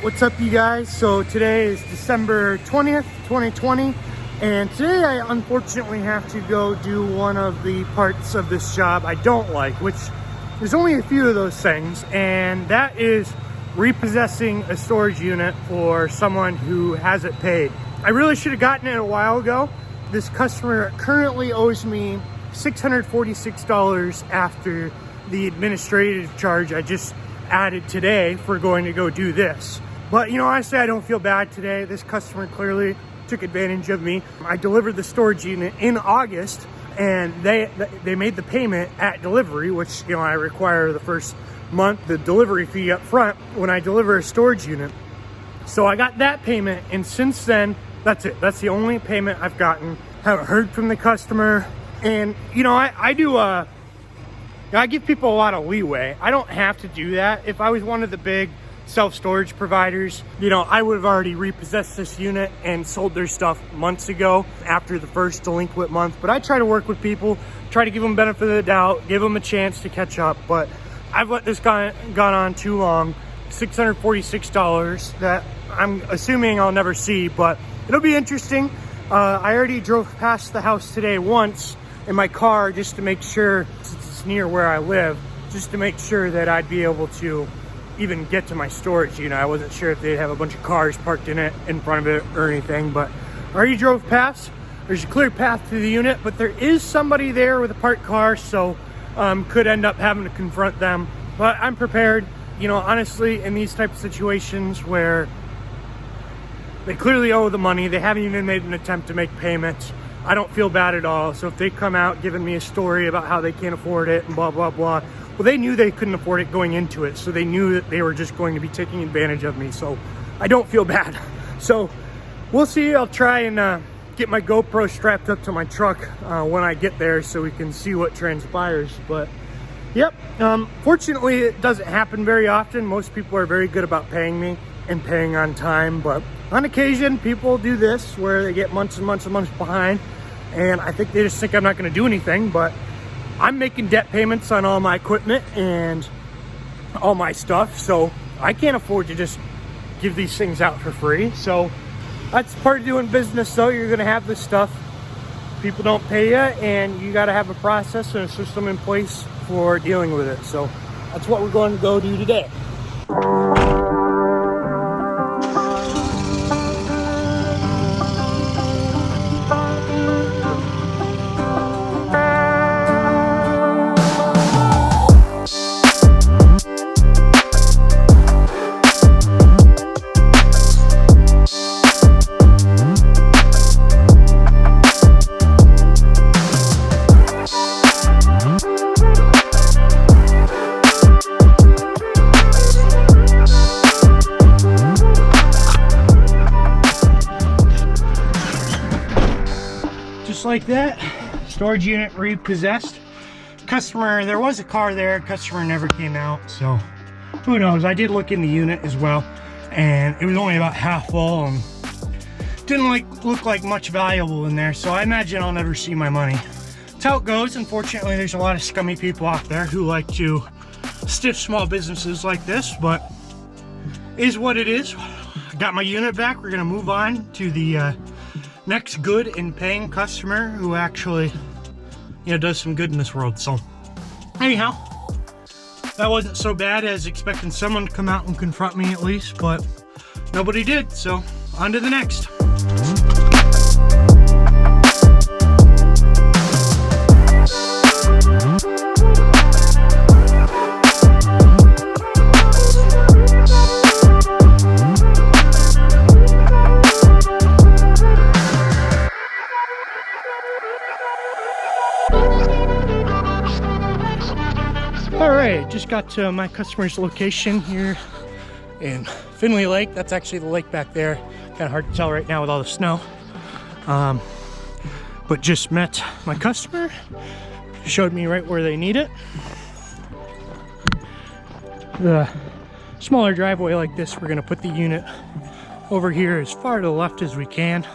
What's up, you guys? So today is December 20th, 2020, and today I unfortunately have to go do one of the parts of this job I don't like, which there's only a few of those things, and that is repossessing a storage unit for someone who hasn't paid. I really should have gotten it a while ago. This customer currently owes me $646 after the administrative charge I just added today for going to go do this. But you know, honestly, I don't feel bad today. This customer clearly took advantage of me. I delivered the storage unit in August, and they made the payment at delivery, which, you know, I require the first month the delivery fee up front when I deliver a storage unit. So I got that payment, and since then, that's it. That's the only payment I've gotten. Haven't heard from the customer. And you know, I give people a lot of leeway. I don't have to do that. If I was one of the big self-storage providers, you know, I would have already repossessed this unit and sold their stuff months ago after the first delinquent month. But I try to work with people, try to give them benefit of the doubt, give them a chance to catch up. But I've let this gone on too long. $646 that I'm assuming I'll never see, but it'll be interesting. I already drove past the house today once in my car just to make sure, since it's near where I live, just to make sure that I'd be able to even get to my storage unit. I wasn't sure if they'd have a bunch of cars parked in front of it or anything, but I already drove past. There's a clear path to the unit, but there is somebody there with a parked car, so could end up having to confront them. But I'm prepared. You know, honestly, in these type of situations where they clearly owe the money, they haven't even made an attempt to make payments, I don't feel bad at all. So if they come out giving me a story about how they can't afford it and blah, blah, blah, well, they knew they couldn't afford it going into it. So they knew that they were just going to be taking advantage of me. So I don't feel bad. So we'll see. I'll try and get my GoPro strapped up to my truck when I get there so we can see what transpires. But yep, fortunately it doesn't happen very often. Most people are very good about paying me and paying on time. But on occasion, people do this where they get months and months and months behind. And I think they just think I'm not going to do anything, but I'm making debt payments on all my equipment and all my stuff, so I can't afford to just give these things out for free. So that's part of doing business, though. You're going to have this stuff. People don't pay you, and you got to have a process and a system in place for dealing with it. So that's what we're going to go do today. Like that, storage unit repossessed. Customer, there was a car there, customer never came out, so who knows. I did look in the unit as well, and it was only about half full and didn't look like much valuable in there, so I imagine I'll never see my money. That's how it goes. Unfortunately, there's a lot of scummy people out there who like to stiff small businesses like this, but it is what it is. I got my unit back. We're gonna move on to the next good and paying customer who actually, you know, does some good in this world. So anyhow, that wasn't so bad. As expecting someone to come out and confront me at least, but nobody did. So on to the next. Alright, just got to my customer's location here in Finley Lake. That's actually the lake back there. Kind of hard to tell right now with all the snow. But just met my customer. Showed me right where they need it. The smaller driveway like this, we're going to put the unit over here as far to the left as we can,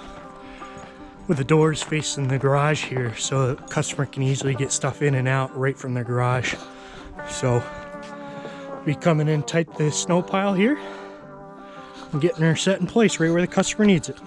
with the doors facing the garage here, so the customer can easily get stuff in and out right from their garage. So be coming in tight to this snow pile here. and getting her set in place right where the customer needs it.